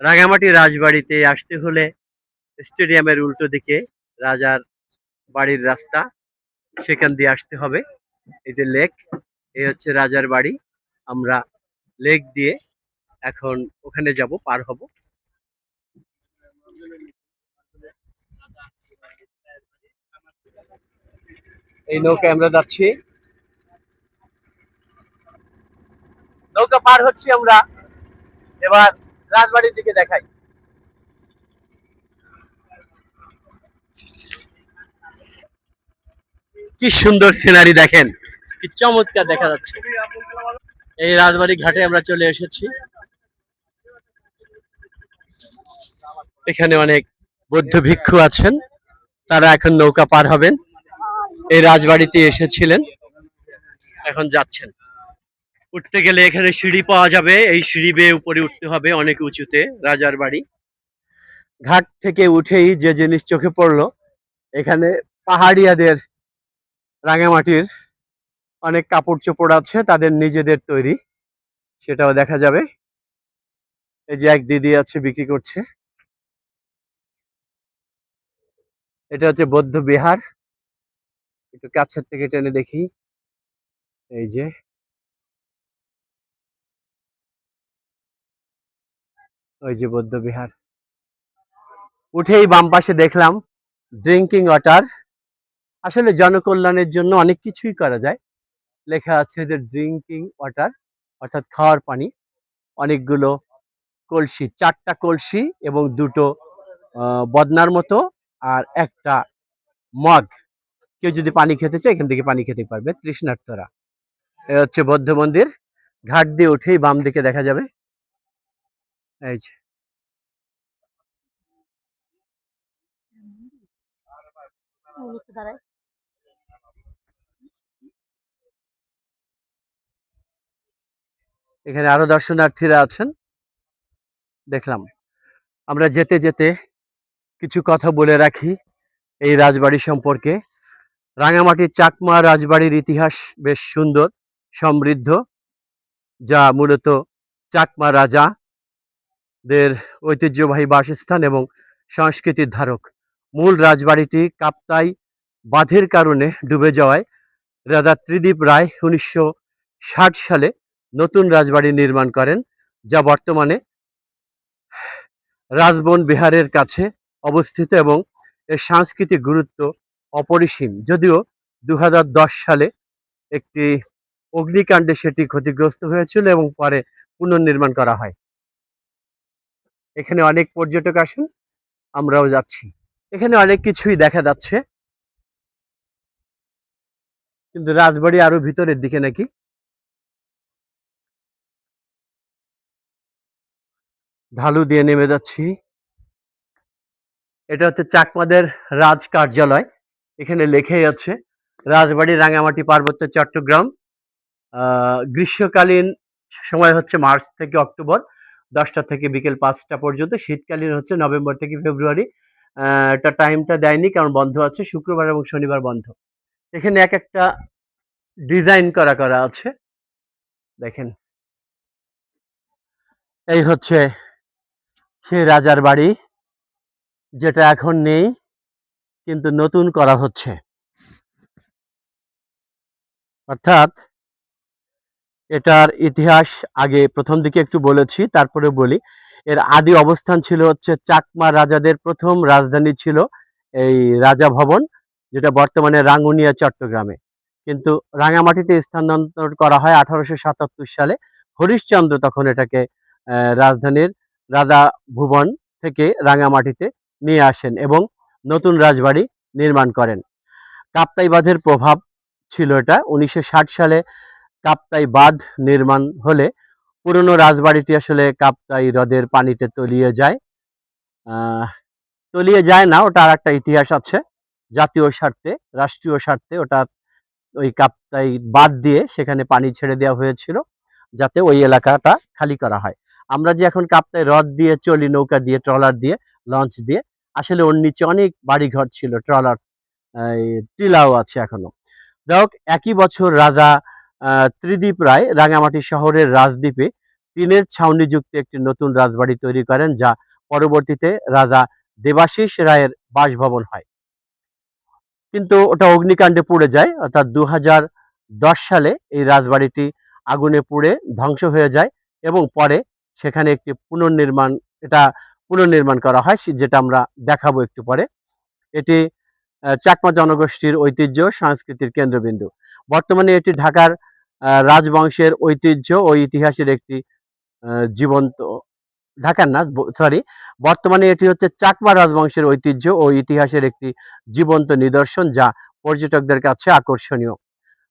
রাঙামাটি রাজবাড়িতে আসতে হলে স্টেডিয়ামের উল্টো দিকে রাজার বাড়ির রাস্তা, সেখান দিয়ে আসতে হবে। এই যে লেক, এই হচ্ছে রাজার বাড়ি। আমরা লেক দিয়ে এখন ওখানে যাব, পার হব। এই নৌকায় আমরা যাচ্ছি, নৌকা পার হচ্ছি আমরা। এবার রাজবাড়ির দিকে দেখাই। কি সুন্দর সিনারি দেখেন, কি চমৎকার দেখা যাচ্ছে। এই রাজবাড়ি ঘাটে আমরা চলে এসেছি। এখানে অনেক বৌদ্ধ ভিক্ষু আছেন, তারা এখন নৌকা পার হবেন। এই রাজবাড়িতে এসেছিলেন, এখন যাচ্ছেন। উঠতে গেলে এখানে সিঁড়ি পাওয়া যাবে, এই সিঁড়ি বেয়ে উপরে উঠতে হবে অনেক উঁচুতে রাজার বাড়ি। ঘাট থেকে উঠেই যে জিনিস চোখে পড়লো, এখানে পাহাড়িয়াদের রাঙামাটির অনেক কাপড় চোপড় আছে, তাদের নিজেদের তৈরি, সেটাও দেখা যাবে। এই যে এক দিদি আছে, বিক্রি করছে। এটা হচ্ছে বৌদ্ধ বিহার, একটু কাছের থেকে টেনে দেখি। এই যে, ওই যে বৌদ্ধ বিহার। উঠেই বাম পাশে দেখলাম ড্রিঙ্কিং ওয়াটার। আসলে জনকল্যাণের জন্য অনেক কিছুই করা যায়। লেখা আছে যে ড্রিঙ্কিং ওয়াটার, অর্থাৎ খাওয়ার পানি। অনেকগুলো কলসি, 4টা কলসি এবং 2টো বদনার মতো, আর একটা মগ। কেউ যদি পানি খেতে চায় এখান থেকে পানি খেতে পারবে তৃষ্ণার্তরা। এ হচ্ছে বৌদ্ধ মন্দির। ঘাট দিয়ে উঠেই বাম দিকে দেখা যাবে। এই যে, এখানে আরো দর্শনার্থীরা আছেন দেখলাম। আমরা যেতে যেতে কিছু কথা বলে রাখি এই রাজবাড়ি সম্পর্কে। রাঙামাটির চাকমা রাজবাড়ির ইতিহাস বেশ সুন্দর, সমৃদ্ধ, যা মূলত চাকমা রাজাদের ঐতিহ্যবাহী বাসস্থান এবং সংস্কৃতির ধারক। মূল রাজবাড়িটি কাপ্তাই বাঁধের কারণে ডুবে যাওয়ায় রাজা ত্রিদিব রায় 1960 সালে নতুন রাজবাড়ি নির্মাণ করেন, যা বর্তমানে রাজবন বিহারের কাছে অবস্থিত এবং এর সাংস্কৃতিক গুরুত্ব অপরিসীম। যদিও 2010 সালে একটি অগ্নিকাণ্ডে সেটি ক্ষতিগ্রস্ত হয়েছিল এবং পরে পুনর্নির্মাণ করা হয়। এখানে অনেক পর্যটক আসেন, আমরাও যাচ্ছি। এখানে অনেক কিছুই দেখা যাচ্ছে, কিন্তু রাজবাড়ি আরো ভিতরের দিকে নাকি। ঢালু দিয়ে নেমে যাচ্ছি। এটা হচ্ছে চাকমাদের রাজ কার্যালয়। এখানে লেখাই আছে রাজবাড়ি, রাঙামাটি, পার্বত্য চট্টগ্রাম। গ্রীষ্মকালীন সময় হচ্ছে মার্চ থেকে অক্টোবর 10টা থেকে বিকেল 5টা পর্যন্ত। শীতকালীন হচ্ছে নভেম্বর থেকে ফেব্রুয়ারি। এটা টাইমটা দেয়নি কারণ বন্ধ আছে, শুক্রবার এবং শনিবার বন্ধ। এখানে এক একটা ডিজাইন করা করা আছে দেখেন। এই হচ্ছে সেই রাজার বাড়ি, যেটা এখন নেই কিন্তু নতুন করা হচ্ছে। অর্থাৎ এটার ইতিহাস আগে প্রথম দিকে একটু বলেছি, তারপরে বলি। এর আদি অবস্থান ছিল হচ্ছে চাকমা রাজাদের প্রথম রাজধানী ছিল এই রাজা ভবন, যেটা বর্তমানে রাঙ্গুনিয়া চট্টগ্রামে। কিন্তু রাঙামাটিতে স্থানান্তর করা হয় 1877 সালে। হরিশচন্দ্র তখন এটাকে রাজধানীর রাজা ভুবন থেকে রাঙামাটিতে নিয়ে আসেন এবং নতুন রাজবাড়ি নির্মাণ করেন। কাপ্তাই বাঁধের প্রভাব ছিল এটা। 1960 সালে কাপ্তাই বাঁধ নির্মাণ হলে পুরনো রাজবাড়িটি আসলে কাপ্তাই হ্রদের পানিতে তলিয়ে যায়। তলিয়ে যায় না, ওটা আর একটা ইতিহাস আছে। জাতীয় স্বার্থে, রাষ্ট্রীয় স্বার্থে ওটা ওই কাপ্তাই বাঁধ দিয়ে সেখানে পানি ছেড়ে দেওয়া হয়েছিল, যাতে ওই এলাকাটা খালি করা হয়। আমরা যে এখন কাপ্তাই হ্রদ দিয়ে চলি নৌকা দিয়ে, ট্রলার দিয়ে, লঞ্চ দিয়ে, আসলে ওর নিচে অনেক বাড়িঘর ছিল, ট্রলার, টিলাও আছে এখনো। যাই হোক, একই বছর রাজা ত্রিদিব রায় রাঙামাটি শহরের রাজদ্বীপে টিনের ছাউনিযুক্ত একটি নতুন রাজবাড়ি তৈরি করেন, যা পরবর্তীতে রাজা দেবাশিস রায়ের বাসভবন হয়। কিন্তু ওটা অগ্নিকাণ্ডে পুড়ে যায়, অর্থাৎ 2010 সালে এই রাজবাড়িটি আগুনে পুড়ে ধ্বংস হয়ে যায় এবং পরে সেখানে একটি এটা পুনর্নির্মাণ করা হয়, যেটা আমরা দেখাবো একটু পরে। এটি চাকমা জনগোষ্ঠীর ঐতিহ্য সংস্কৃতির কেন্দ্রবিন্দু। বর্তমানে এটি ঢাকার রাজবংশের ঐতিহ্য ও ইতিহাসের একটি জীবন্ত, ঢাকার না, সরি, বর্তমানে এটি হচ্ছে চাকমা রাজবংশের ঐতিহ্য ও ইতিহাসের একটি জীবন্ত নিদর্শন, যা পর্যটকদের কাছে আকর্ষণীয়।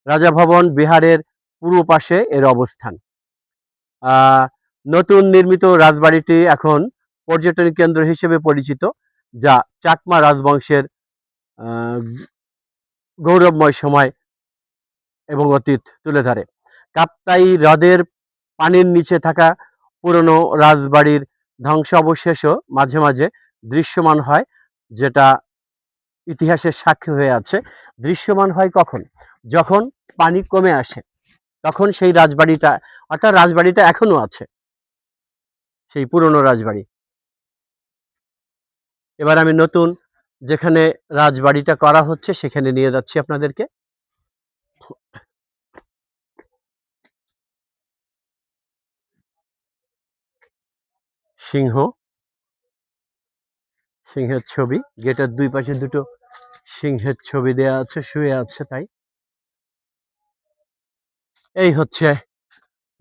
রাজা ভবন বিহারের পূর্ব পাশে এর অবস্থান। নতুন নির্মিত রাজবাড়িটি এখন পর্যটন কেন্দ্র হিসেবে পরিচিত, যা চাকমা রাজবংশের গৌরবময় সময় এবং অতীত তুলে ধরে। কাপ্তাই হ্রদের পানির নিচে থাকা পুরনো রাজবাড়ির ধ্বংসাবশেষও মাঝে মাঝে দৃশ্যমান হয়, যেটা ইতিহাসের সাক্ষী হয়ে আছে। দৃশ্যমান হয় কখন? যখন পানি কমে আসে, তখন সেই রাজবাড়িটা, অর্থাৎ রাজবাড়িটা এখনো আছে, সেই পুরনো রাজবাড়ি। এবার আমি নতুন যেখানে রাজবাড়িটা করা হচ্ছে সেখানে নিয়ে যাচ্ছি আপনাদেরকে। সিংহের ছবি, গেটের দুই পাশে দুটো সিংহের ছবি দেয়া আছে, শুয়ে আছে। তাই এই হচ্ছে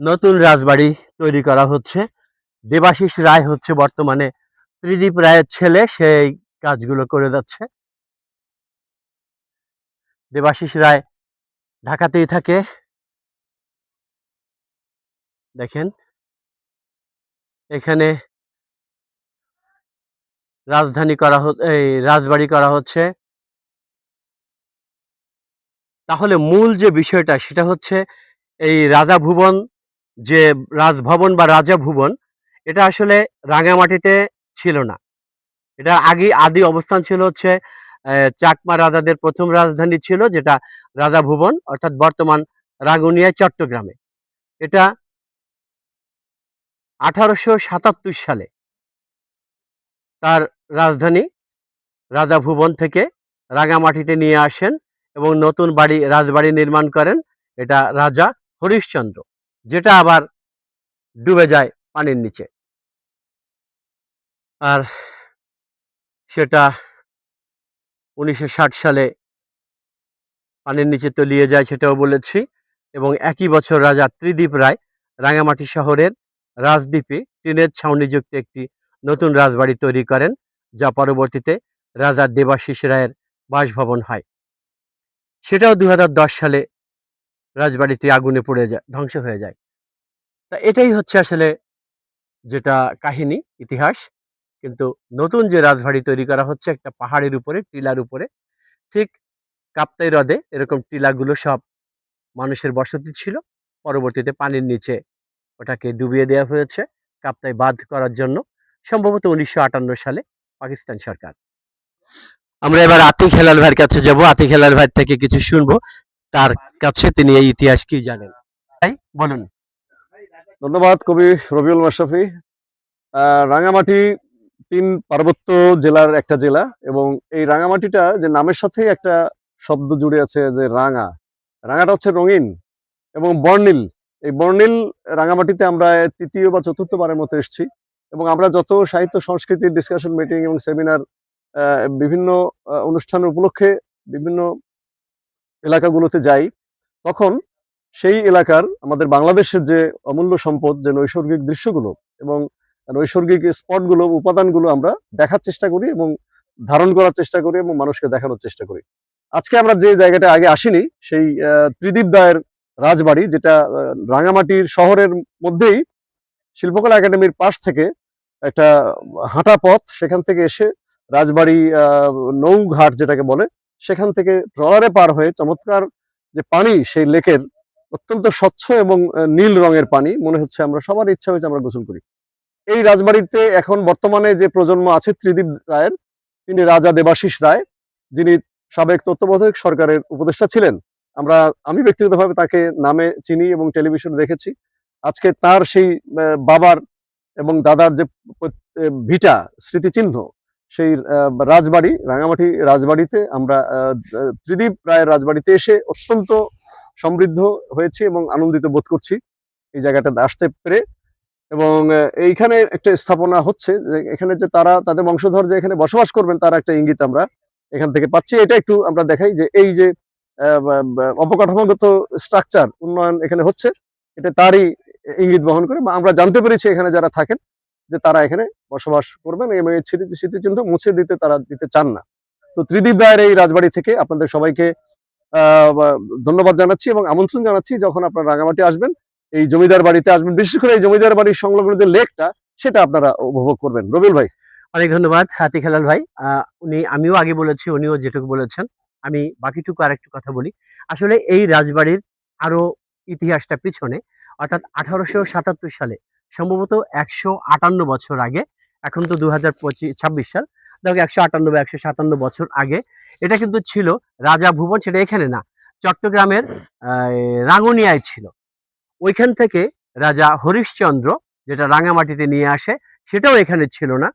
নতুন রাজবাড়ি তৈরি করা হচ্ছে। দেবাশিস রায় হচ্ছে বর্তমানে ত্রিদীপ রায়ের ছেলে, সেই কাজগুলো করে যাচ্ছে। দেবাশিস রায় ঢাকাতেই থাকে। দেখেন এখানে রাজবাড়ি করা হচ্ছে। তাহলে মূল যে বিষয়টা সেটা হচ্ছে এই রাজা ভুবন, যে রাজভবন বা রাজা ভুবন, এটা আসলে রাঙামাটিতে ছিল না। এটা আদি অবস্থান ছিল হচ্ছে চাকমা রাজাদের প্রথম রাজধানী ছিল, যেটা রাজা ভুবন, অর্থাৎ বর্তমান রাঙ্গুনিয়া, চট্টগ্রামে। এটা 1877 সালে তার রাজধানী রাজা ভুবন থেকে রাঙামাটিতে নিয়ে আসেন এবং নতুন রাজবাড়ি নির্মাণ করেন। এটা রাজা হরিশ্চন্দ্র, যেটা আবার ডুবে যায় পানির নিচে। আর সেটা 1960 সালে পানির নিচে তলিয়ে যায়, সেটাও বলেছি। এবং একই বছর রাজা ত্রিদীপ রায় রাঙামাটি শহরের রাজদ্বীপে টিনের ছাউনিযুক্ত একটি নতুন রাজবাড়ি তৈরি করেন, যা পরবর্তীতে রাজা দেবাশিস রায়ের বাসভবন হয়। সেটাও 2010 সালে রাজবাড়িটি আগুনে পুড়ে যায়, ধ্বংস হয়ে যায়। তা এটাই হচ্ছে আসলে যেটা কাহিনী, ইতিহাস। কিন্তু নতুন যে রাজবাড়ি তৈরি করা হচ্ছে একটা পাহাড়ের উপরে, টিলার উপরে, ঠিক কাপ্তাই হ্রদে এরকম টিলাগুলো সব মানুষের বসতি ছিল। পরবর্তীতে পানির নিচে ওটাকে ডুবিয়ে দেওয়া হয়েছে কাপ্তাই বাঁধ করার জন্য, সম্ভবত 1958 সালে পাকিস্তান সরকার। আমরা এবার আতিক হেলাল ভাইয়ের কাছে যাব, আতিক হেলাল ভাই থেকে কিছু শুনবো তার কাছে, তিনি এই ইতিহাস কি জানেন। তাই বলুন। ধন্যবাদ কবি রবিউল মাশরাফি। রাঙামাটি 3 পার্বত্য জেলার একটা জেলা, এবং এই রাঙামাটিটা যে নামের সাথেই একটা শব্দ জুড়ে আছে, যে রাঙাটা হচ্ছে রঙিন এবং বর্ণিল। এই বর্ণিল রাঙামাটিতে আমরা তৃতীয় বা চতুর্থবারের মতো এসেছি, এবং আমরা যত সাহিত্য সংস্কৃতির ডিসকাশন মিটিং এবং সেমিনার, বিভিন্ন অনুষ্ঠান উপলক্ষে বিভিন্ন এলাকাগুলোতে যাই, তখন সেই এলাকার আমাদের বাংলাদেশের যে অমূল্য সম্পদ, যে নৈসর্গিক দৃশ্যগুলো এবং নৈসর্গিক স্পটগুলো, উপাদানগুলো আমরা দেখার চেষ্টা করি এবং ধারণ করার চেষ্টা করি এবং মানুষকে দেখানোর চেষ্টা করি। আজকে আমরা যে জায়গাটা আগে আসিনি, সেই ত্রিদীপ রায়ের রাজবাড়ি, যেটা রাঙামাটির শহরের মধ্যেই শিল্পকলা একাডেমির পাশ থেকে একটা হাঁটা পথ, সেখান থেকে এসে রাজবাড়ি নৌঘাট যেটাকে বলে, সেখান থেকে ট্রলারে পার হয়ে চমৎকার যে পানি, সেই লেকের অত্যন্ত স্বচ্ছ এবং নীল রঙের পানি, মনে হচ্ছে আমরা সবার ইচ্ছা হয়েছে আমরা গোসল করি। এই রাজবাড়িতে এখন বর্তমানে যে প্রজন্ম আছে ত্রিদীপ রায়ের, তিনি রাজা দেবাশিস রায়, যিনি সাবেক তত্ত্বাবধায়ক সরকারের উপদেষ্টা ছিলেন। আমি ব্যক্তিগতভাবে তাকে নামে চিনি এবং টেলিভিশনে দেখেছি। আজকে তার সেই বাবার এবং দাদার যে ভিটা স্মৃতিচিহ্ন, সেই রাজবাড়ি, রাঙামাটি রাজবাড়িতে আমরা ত্রিদীপ রায়ের রাজবাড়িতে এসে অত্যন্ত সমৃদ্ধ হয়েছি এবং আনন্দিত বোধ করছি এই জায়গাটাতে আসতে পেরে। এবং এইখানে একটা স্থাপনা হচ্ছে, যে এখানে যে তারা তাদের বংশধর যে এখানে বসবাস করবেন, তার একটা ইঙ্গিত আমরা এখান থেকে পাচ্ছি। এটা একটু আমরা দেখাই যে এই যে অবকাঠামোগত স্ট্রাকচার উন্নয়ন এখানে হচ্ছে, এটা তারই ইঙ্গিত বহন করে। আমরা জানতে পেরেছি এখানে যারা থাকেন যে তারা এখানে বসবাস করবেন এবং এই স্মৃতিচিহ্ন মুছে তারা দিতে চান না। তো ত্রিদীপ রায়ের এই রাজবাড়ি থেকে আপনাদের সবাইকে ধন্যবাদ জানাচ্ছি এবং আমন্ত্রণ জানাচ্ছি, যখন আপনারা রাঙামাটি আসবেন, এই জমিদার বাড়িতে আসবেন, বিশেষ করে এই জমিদার বাড়ির সংলগ্ন যে লেকটা, সেটা আপনারা উপভোগ করবেন। রবিউল ভাই। অনেক ধন্যবাদ হাতিক হেলাল ভাই। আমিও আগে বলেছি, উনিও যেটুকু বলেছেন, আমি বাকিটুকু আরেকটু কথা বলি। আসলে এই রাজবাড়ির আরো ইতিহাসটা পিছনে, অর্থাৎ 1877 সালে, সম্ভবত 158 বছর আগে, এখন তো 2026 সাল, দেখো 158 বা 157 বছর আগে এটা কিন্তু ছিল রাজা ভুবন। সেটা এখানে না, চট্টগ্রামের রাঙ্গুনিয়ায় ছিল। ওইখান থেকে রাজা হরিশ্চন্দ্র যেটা রাঙামাটিতে নিয়ে আসে, সেটাও এখানে ছিল না।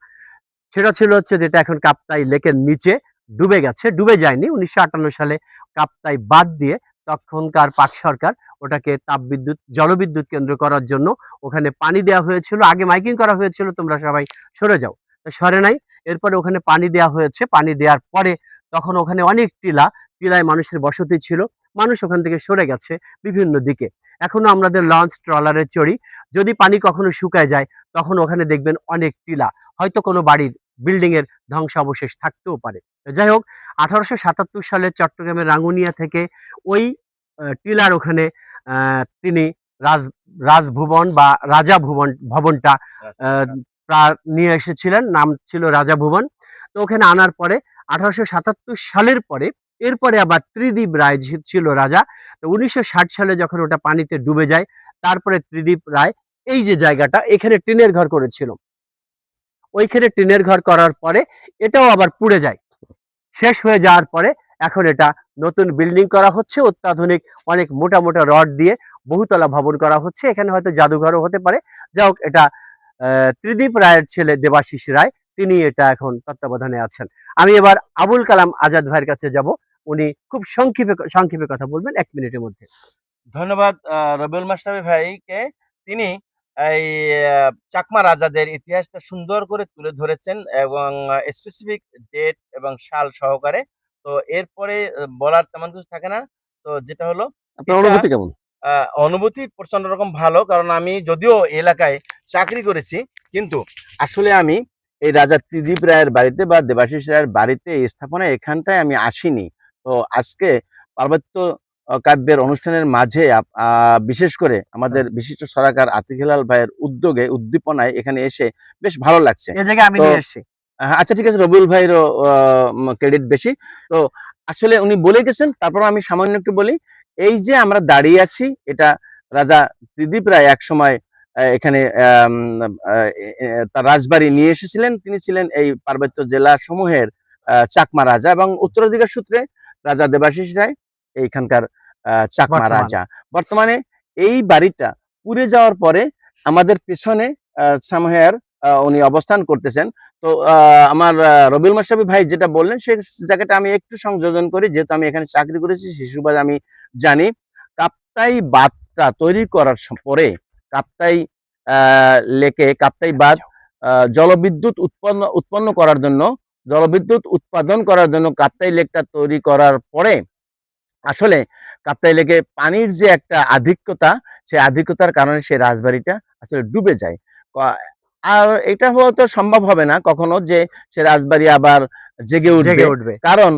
সেটা ছিল হচ্ছে যেটা এখন কাপ্তাই লেকের নিচে ডুবে গেছে, ডুবে যায়নি। 1958 সালে কাপ্তাই বাদ দিয়ে তখনকার পাক সরকার ওটাকে তাপবিদ্যুৎ জলবিদ্যুৎ কেন্দ্র করার জন্য ওখানে পানি দেওয়া হয়েছিল। আগে মাইকিং করা হয়েছিল, তোমরা সবাই সরে যাও, তো সরে নাই। এরপরে ওখানে পানি দেওয়া হয়েছে। পানি দেওয়ার পরে তখন ওখানে অনেক টিলায় মানুষের বসতি ছিল। মানুষ ওখান থেকে সরে গেছে বিভিন্ন দিকে। এখনো আমাদের লঞ্চ ট্রলারে চড়ি, যদি পানি কখনো শুকায় যায় তখন ওখানে দেখবেন অনেক টিলা, হয়তো কোনো বাড়ির বিল্ডিং এর ধ্বংসাবশেষ থাকতেও পারে। যাই হোক, 1877 সালে চট্টগ্রামের রাঙ্গুনিয়া থেকে ওই টিলার ওখানে তিনি রাজভুবন বা রাজা ভবনটা নিয়ে এসেছিলেন, নাম ছিল রাজা ভুবন। তো ওখানে আনার পরে 1877 সালের পরে এরপরে আবার ত্রিদীপ রায় ছিল রাজা। তো 1960 সালে যখন ওটা পানিতে ডুবে যায়, তারপরে ত্রিদীপ রায় এই যে জায়গাটা, এখানে টিনের ঘর করেছিল। ওইখানে টিনের ঘর করার পরে এটাও আবার পুড়ে যায়। শেষ হয়ে যাওয়ার পরে এখন এটা নতুন বিল্ডিং করা হচ্ছে, অত্যাধুনিক অনেক মোটা মোটা রড দিয়ে বহুতলা ভবন করা হচ্ছে। এখানে হয়তো জাদুঘরও হতে পারে। যাই হোক, এটা ত্রিদীপ রায়ের ছেলে দেবাশিস রায়, তিনি এটা এখন তত্ত্বাবধানে আছেন। আমি এবার আবুল কালাম আজাদ ভাইয়ের কাছে যাব, উনি খুব সংক্ষেপে কথা বলবেন 1 মিনিটের মধ্যে। ধন্যবাদ রবিউল মাশরাফি ভাইকে। তিনি এই চাকমা রাজাদের ইতিহাসটা সুন্দর করে তুলে ধরেছেন এবং স্পেসিফিক ডেট এবং সাল সহকারে। তো এরপরে বলার তেমন কিছু থাকে না। তো যেটা হলো, আপনার অনুভূতি কেমন? অনুভূতি প্রচন্ড রকম ভালো, কারণ আমি যদিও এলাকায় চাকরি করেছি, কিন্তু আসলে আমি এই রাজা ত্রিদীপ রায়ের বাড়িতে বা দেবাশিস রায়ের বাড়িতে এই স্থাপনা এখানটায় আমি আসিনি। তো আজকে পার্বত্য কাব্যের অনুষ্ঠানের মাঝে বিশেষ করে আমাদের বিশিষ্ট সরাকার আতিক হেলাল ভাইয়ের উদ্যোগে উদ্দীপনায় এখানে এসে বেশ ভালো লাগছে। এই জায়গায় আমি তো নিয়ে এসেছি। আচ্ছা, ঠিক আছে, রবিউল ভাইয়েরও ক্রেডিট বেশি। তো আসলে উনি বলে গেছেন, তারপর আমি সামান্য একটু বলি। এই যে আমরা দাঁড়িয়ে আছি, এটা রাজা ত্রিদীপ রায় এক সময় এখানে তার রাজবাড়ি নিয়ে এসেছিলেন। তিনি ছিলেন এই পার্বত্য জেলা সমূহের চাকমা রাজা এবং উত্তরাধিকার সূত্রে রাজা দেবাশিস রায় এইখানকার চাকমা রাজা। বর্তমানে এই বাড়িটা পুড়ে যাওয়ার পরে আমাদের পেছনে সামহের উনি অবস্থান করতেছেন। তো আমার রবিউল মাশরাফি ভাই যেটা বললেন, সেই জায়গাটা আমি একটু সংযোজন করি, যেহেতু আমি এখানে চাকরি করেছি, সেই সুবাদে আমি জানি। কাপ্তাই বাঁধটা তৈরি করার পরে কাপ্তাই লেকে কাপ্তাই বাঁধ জলবিদ্যুৎ উৎপন্ন করার জন্য, জলবিদ্যুৎ উৎপাদন করার জন্য কাপ্তাই লেকটা তৈরি করার পরে আসলে কাপ্তাই লেকে পানির যে একটা আধিক্যতা, সেই আধিক্যতার কারণে সেই রাজবাড়িটা আসলে ডুবে যায়। আর এটা হয়তো সম্ভব হবে না কখনো যে সে রাজবাড়ি আবার জেগে উঠবে, কারণ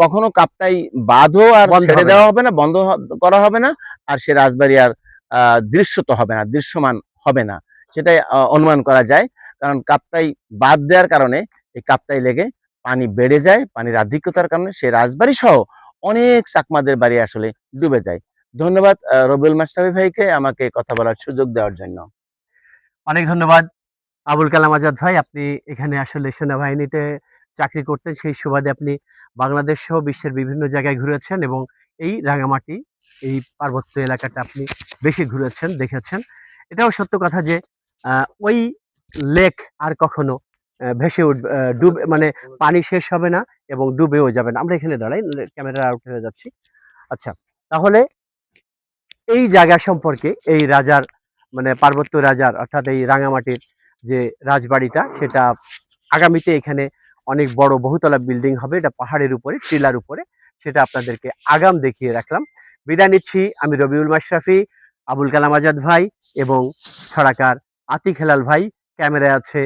কখনো কাপ্তাই বাঁধও আর ছেড়ে দেওয়া হবে না, বন্ধ করা হবে না, আর সে রাজবাড়ি আর দৃশ্যত হবে না, দৃশ্যমান হবে না, সেটাই অনুমান করা যায়। কারণ কাপ্তাই বাঁধ দেওয়ার কারণে এই কাপ্তাই লেগে পানি বেড়ে যায়, পানির আধিক্যতার কারণে সে রাজবাড়ি সহ অনেক চাকমাদের বাড়ি আসলে ডুবে যায়। ধন্যবাদ রবিউল মাশরাফি ভাইকে আমাকে কথা বলার সুযোগ দেওয়ার জন্য। অনেক ধন্যবাদ আবুল কালাম আজাদ ভাই। আপনি এখানে আসলে সেনাবাহিনীতে চাকরি করতেন, সেই সুবাদে আপনি বাংলাদেশ সহ বিশ্বের বিভিন্ন জায়গায় ঘুরেছেন এবং এই রাঙামাটি এই পার্বত্য এলাকাটা আপনি বেশি ঘুরেছেন, দেখেছেন। এটাও সত্য কথা যে ওই লেক আর কখনো ভেসে উঠবে, ডুবে মানে পানি শেষ হবে না এবং ডুবেও যাবে না। আমরা এখানে দাঁড়াই, ক্যামেরা আউট হয়ে যাচ্ছি। আচ্ছা, তাহলে এই জায়গা সম্পর্কে এই রাজার মানে পার্বত্য রাজার অর্থাৎ এই রাঙামাটির যে রাজবাড়িটা, সেটা আগামীতে এখানে অনেক বড় বহুতলা বিল্ডিং হবে। এটা পাহাড়ের উপরে, টিলার উপরে, সেটা আপনাদেরকে আগাম দেখিয়ে রাখলাম। বিদায় নিচ্ছি, আমি রবিউল মাশরাফি, আবুল কালাম আজাদ ভাই এবং ছড়াকার আতিক হেলাল ভাই, ক্যামেরায় আছে